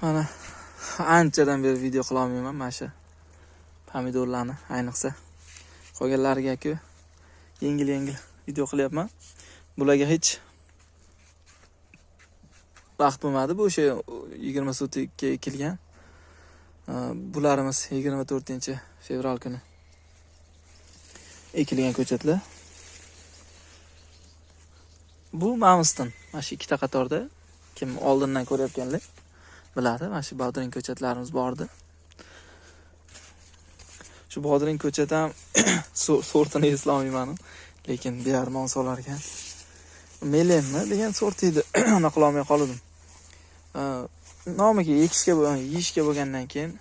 Mana anchadan beri video qila olmayman mana shu pomidorlarni, ayniqsa qolganlariga-ku yengil video qilyapman. Bularga hech vaqt bo'lmadi. Bu o'sha 20 sutkaga ekilgan. Bularimiz 24-fevral kuni ekilgan ko'chatlar. Bu Mamiston. Mana shu ikkita qatorda kim oldindan ko'rayotganlar biladi. Mana shu bodring ko'chatlarimiz bordi. Shu bodring ko'chat ham sortini eslolmayman, lekin bearmon solar ekan. Melenmi degan sort edi. Uni qila olmay qoldim. Nomiga yeyishga bo'lgandan keyin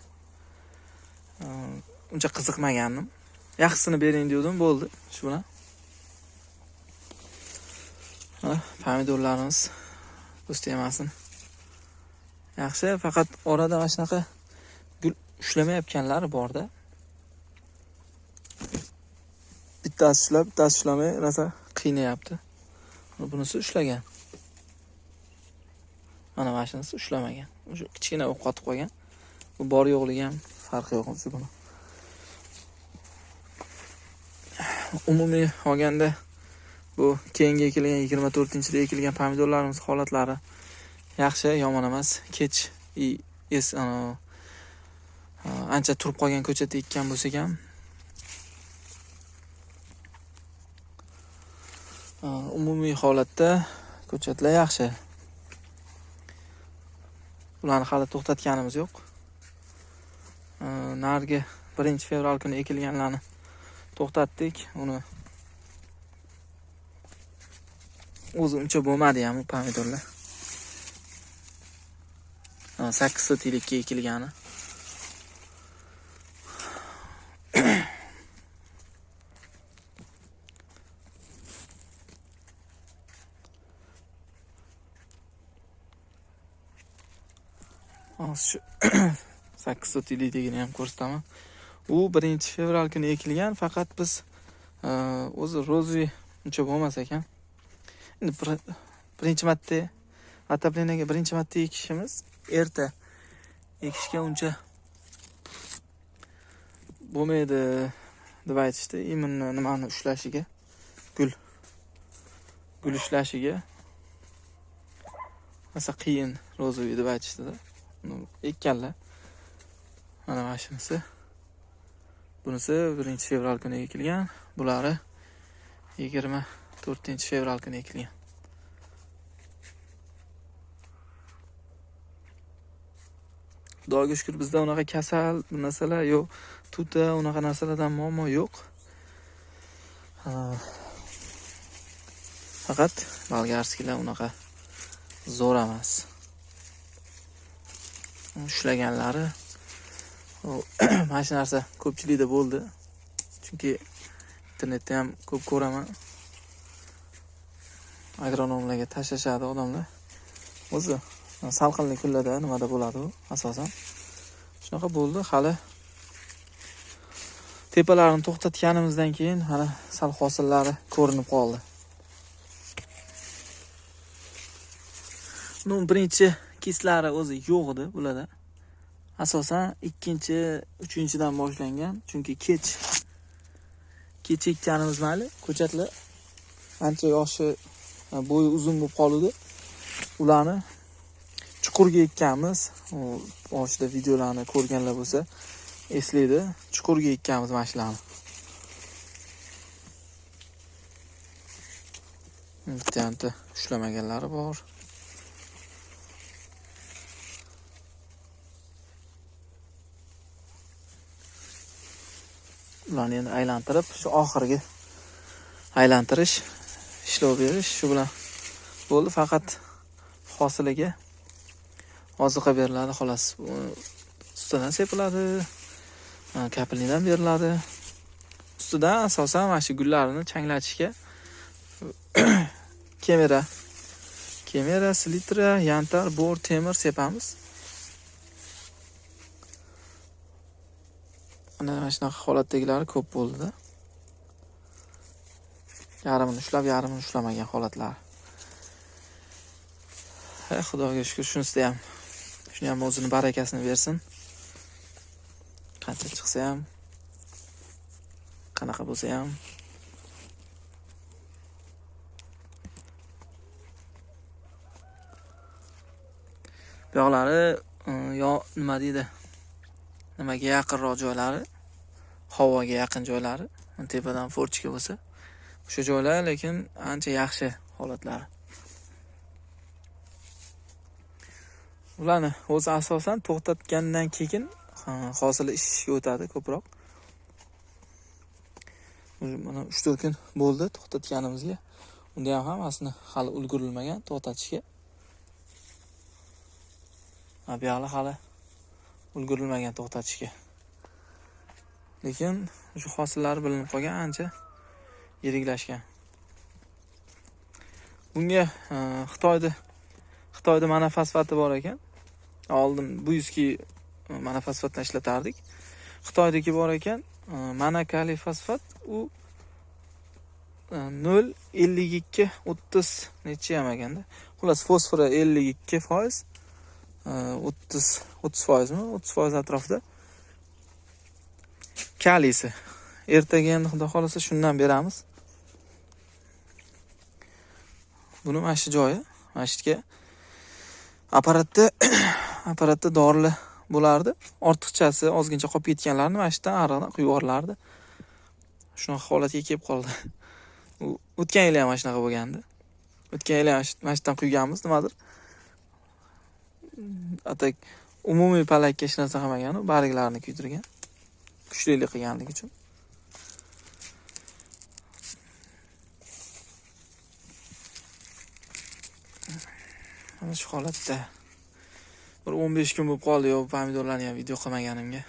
uncha qiziqmagandim. Yaxshisini bering dedim, bo'ldi. Shu bilan. Pomidorlarimiz o'sti emasin. Yaxshi, faqat orada mana shunaqa gul ushlamayotganlari borda. Bittasi ushlab, bittasi ushlamay, rosa qiynayapti. Bunisi ushlagan. Mana mashinasi ushlamagan. O'sha kichkina o'q qotib qolgan. Bu bor yo'qligi ham farqi yo'q o'zi buni. Umumiy olganda bu keyingi ekilgan 24-yilda ekilgan pomidorlarimiz holatlari yaxshi, yomon emas. Kech ancha turib qolgan ko'chatda ekkan bo'lsak ham umumiy holatda ko'chatlar yaxshi. Ularni hali to'xtatganimiz yo'q. Nargi 1-fevral kuni ekilganlarni to'xtatdik. Uni o'zi uncha bo'lmadi ham bu pomidorlar. 8 sotilikka ekilgani. Shu 8 sotilik degani ham ko'rsataman. U 1-fevral kuni ekilgan, faqat biz o'zi rozi uncha bo'lmas ekan. Endi birinchi marta atablinaga birinchi marta ekishimiz erta ekishga uncha bo'lmaydi deb aytishdi. Immunni nimani ushlashiga, gul ushlashiga asa qiyin rozi deb aytishdi-da. Ekkanlar. Mana mashinasi. Bunisi 1-fevral kuni ekilgan, bulari 24-fevral kuni ekilgan. Xudoga shukr, bizda unaqa kasal narsalar yo'q, tuta unaqa narsalardan muammo yo'q. Faqat bolgarskilar unaqa zo'r emas. Ushlaganlari mana shu narsa ko'pchilikda bo'ldi. Chunki internetda ham ko'p ko'raman. Agronomlarga tashlashadi odamlar. O'zi salqinlik kunlarda nimada bo'ladi u asosan. Shunaqa bo'ldi. Hali tepalarini to'xtatganimizdan keyin hali sal hosillari ko'rinib qoldi. Birinchi kislari o'zi yo'q edi bularda. Asosan 2-3-dan boshlangan. Chunki kech ekkanimiz mayli, ko'chatlar ancha yoshi, bo'yi uzun bo'lib qoldi. Ularni chuqurga ekkanmiz. Boshida videolarni ko'rganlar bo'lsa eslaydi. Chuqurga ekkanmiz mashinani. Bitta ushlamaganlari bor. Ularni endi aylantirib, shu oxirgi aylantirish, ishlov berish, shu bilan bo'ldi. Faqat hosiliga oziqa beriladi, xolos. Ustidan sepiladi, kapilnidan beriladi. Ustidan asosan mana shu gullarini changlatishga kemera, silitra, yantar, bor, temir sepamiz. Mana shunaqa holatdagilari ko'p bo'ldi-da. Yarimini ushlab, yarimini ushlamagan holatlar. Xudoga shukr, shunisida ham Shuni ham o'zini barakasini bersin. Qancha chiqsa ham, qanaqa bo'lsa ham. Bu yoqlari yo nima deydi? Nimaga yaqinroq joylari, havoga yaqin joylari, tepadan forchka bo'lsa, o'sha joylar lekin ancha yaxshi holatlari. Ularni o'zi asosan to'xtatgandan keyin hosili ishga o'tadi ko'proq. Mana 3-4 kun bo'ldi to'xtatganimizga. Unda ham hammasini hali ulgurilmagan to'xtatishga. Bu yoqlar hali ulgurilmagan to'xtatishga. Lekin shu hosillari bilinib qolgan, ancha yiriklashgan. Bunga Xitoyda mana fosfati bor ekan. Oldin bu yuzki mana fosfatni ishlatardik. Xitoydagi bor ekan, mana kaliy fosfat u 0,52 30 necha ham ekanda. Xullas fosfori 52%, 30%mi? 30% atrofida. Kaliysi. Ertaga endi xudo xolasa shundan beramiz. Buni mana shu joyi, mana shu yerga apparatda dorilar bo'lardi. Ortiqchasi ozgincha qolib ketganlarni mana shu yerdan ariqdan quyib yuborlardi. Shunaqa holatga kelib qoldi. O'tgan yil ham mana shunaqa bo'lgandi. O'tgan yil ham mana shu yerdan quyganmiz, nimadir. Atak umumiy palakka hech narsa qilmagan, barglarni kuydirgan. Kuchlilik qilganligi uchun. Mana shu holatda bir 15 kun bo'lib qoldi, yo pomidorlarni ham video qilmaganimga.